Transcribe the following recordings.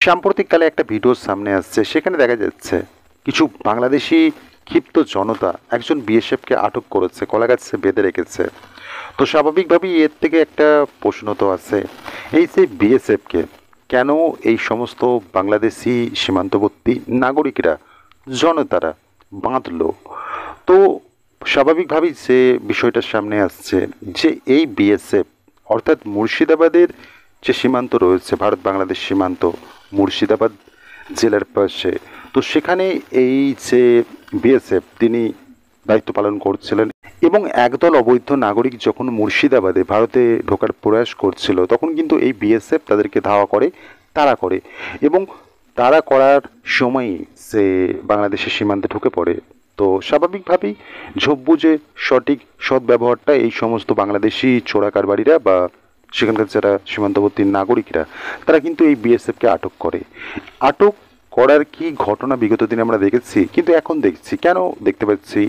সাম্প্রতিককালে একটা ভিডিও সামনে আসছে, সেখানে দেখা যাচ্ছে কিছু বাংলাদেশি ক্ষিপ্ত জনতা একজন বিএসএফকে আটক করেছে, কলাগাছে বেঁধে রেখেছে। তো স্বাভাবিকভাবেই এর থেকে একটা প্রশ্ন তো আছে, এই যে বিএসএফকে কেন এই সমস্ত বাংলাদেশি সীমান্তবর্তী নাগরিকরা, জনতারা বাঁধলো? তো স্বাভাবিকভাবেই যে বিষয়টা সামনে আসছে যে এই বিএসএফ অর্থাৎ মুর্শিদাবাদের যে সীমান্ত রয়েছে, ভারত বাংলাদেশ সীমান্ত মুর্শিদাবাদ জেলার পাশে, তো সেখানে এই যে বিএসএফ তিনি দায়িত্ব পালন করছিলেন এবং একদল অবৈধ নাগরিক যখন মুর্শিদাবাদে ভারতে ঢোকার প্রয়াস করছিল, তখন কিন্তু এই বিএসএফ তাদেরকে ধাওয়া করে, তাড়া করে এবং তাড়া করার সময়ই সে বাংলাদেশের সীমান্তে ঢুকে পড়ে। তো স্বাভাবিকভাবেই ঝোপ বুঝে সঠিক সদ্ব্যবহারটা এই সমস্ত বাংলাদেশি চোরাকারবারিরা বা সেখানকার যারা সীমান্তবর্তী নাগরিকরা, তারা কিন্তু এই বিএসএফকে আটক করে। আটক করার কি ঘটনা বিগত দিনে আমরা দেখেছি, কিন্তু এখন দেখছি কেন দেখতে পাচ্ছি,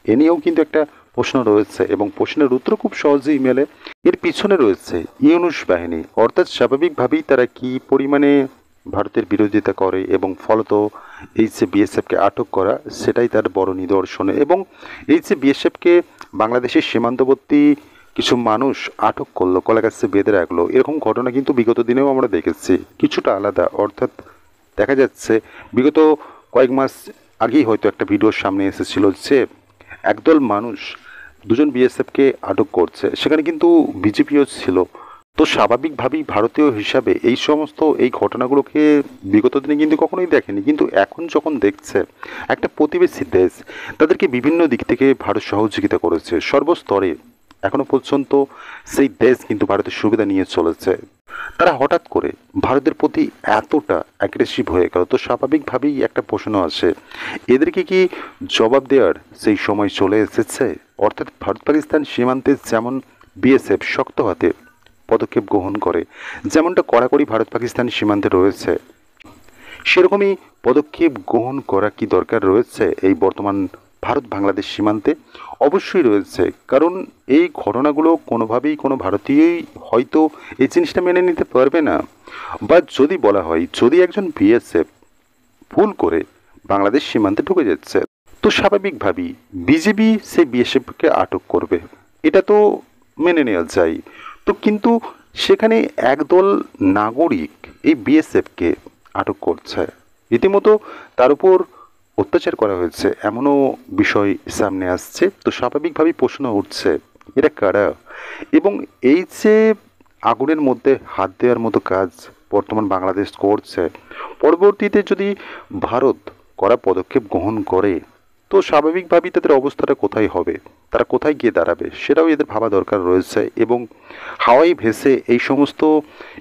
এ নিয়েও কিন্তু একটা প্রশ্ন রয়েছে এবং প্রশ্নের উত্তর খুব সহজেই মেলে। এর পিছনে রয়েছে ইউনুস বাহিনী, অর্থাৎ স্বাভাবিকভাবেই তারা কি পরিমাণে ভারতের বিরোধিতা করে এবং ফলত এই যে বিএসএফকে আটক করা, সেটাই তার বড় নিদর্শন। এবং এই যে বিএসএফকে বাংলাদেশের সীমান্তবর্তী কিছু মানুষ আটক করলো, কলাগাছে বেঁধে রাখলো, এরকম ঘটনা কিন্তু বিগত দিনেও আমরা দেখেছি, কিছুটা আলাদা। অর্থাৎ দেখা যাচ্ছে বিগত কয়েক মাস আগেই হয়তো একটা ভিডিওর সামনে এসেছিল যে একদল মানুষ দুজন বিএসএফকে আটক করছে, সেখানে কিন্তু বিজেপিও ছিল। তো স্বাভাবিকভাবেই ভারতীয় হিসাবে এই ঘটনাগুলোকে বিগত দিনে কিন্তু কখনোই দেখেনি, কিন্তু এখন যখন দেখছে একটা প্রতিবেশী দেশ তাদেরকে বিভিন্ন দিক থেকে ভারত সহযোগিতা করেছে সর্বস্তরে, এখনো পর্যন্ত সেই দেশ কিন্তু ভারতের সুবিধা নিয়ে চলেছে, তারা হঠাৎ করে ভারতের প্রতি এতটা অ্যাগ্রেসিভ হয়ে গেল। তো স্বাভাবিকভাবেই একটা প্রশ্ন আসে, এদেরকে কি জবাব দেওয়ার সেই সময় চলে এসেছে? অর্থাৎ ভারত পাকিস্তান সীমান্তে যেমন বিএসএফ শক্ত হাতে পদক্ষেপ গ্রহণ করে, যেমনটা কড়াকড়ি ভারত পাকিস্তান সীমান্তে রয়েছে, সেরকমই পদক্ষেপ গ্রহণ করা কি দরকার রয়েছে এই বর্তমান ভারত বাংলাদেশ সীমান্তে? অবশ্যই রয়েছে, কারণ এই ঘটনাগুলো কোনোভাবেই কোনো ভারতীয়ই হয়তো এই জিনিসটা মেনে নিতে পারবে না। বা যদি বলা হয়, যদি একজন বিএসএফ ভুল করে বাংলাদেশ সীমান্তে ঢুকে যাচ্ছে, তো স্বাভাবিকভাবেই বিজেপি সেই বিএসএফকে আটক করবে, এটা তো মেনে নেওয়া যায়। তো কিন্তু সেখানে একদল নাগরিক এই বিএসএফকে আটক করছে, রীতিমতো তার উপর অত্যাচার করা হয়েছে, এমনও বিষয় সামনে আসছে। তো স্বাভাবিকভাবেই প্রশ্ন উঠছে, এরা কারা? এবং এই যে আগুনের মধ্যে হাত দেওয়ার মতো কাজ বর্তমান বাংলাদেশ করছে, পরবর্তীতে যদি ভারত কড়া পদক্ষেপ গ্রহণ করে, তো স্বাভাবিকভাবেই তাদের অবস্থাটা কোথায় হবে, তারা কোথায় গিয়ে দাঁড়াবে, সেটাও এদের ভাবা দরকার রয়েছে। এবং হাওয়াই ভেসে এই সমস্ত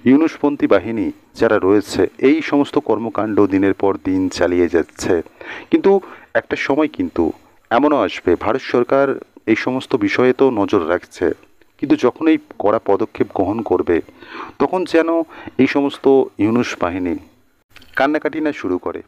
ইউনুসপন্থী বাহিনী যারা রয়েছে, এই সমস্ত কর্মকাণ্ড দিনের পর দিন চালিয়ে যাচ্ছে, কিন্তু একটা সময় কিন্তু এমনও আসবে, ভারত সরকার এই সমস্ত বিষয়ে তো নজর রাখছে, কিন্তু যখন এই কড়া পদক্ষেপ গ্রহণ করবে, তখন যেন এই সমস্ত ইউনুস বাহিনী কান্নাকাটি না শুরু করে।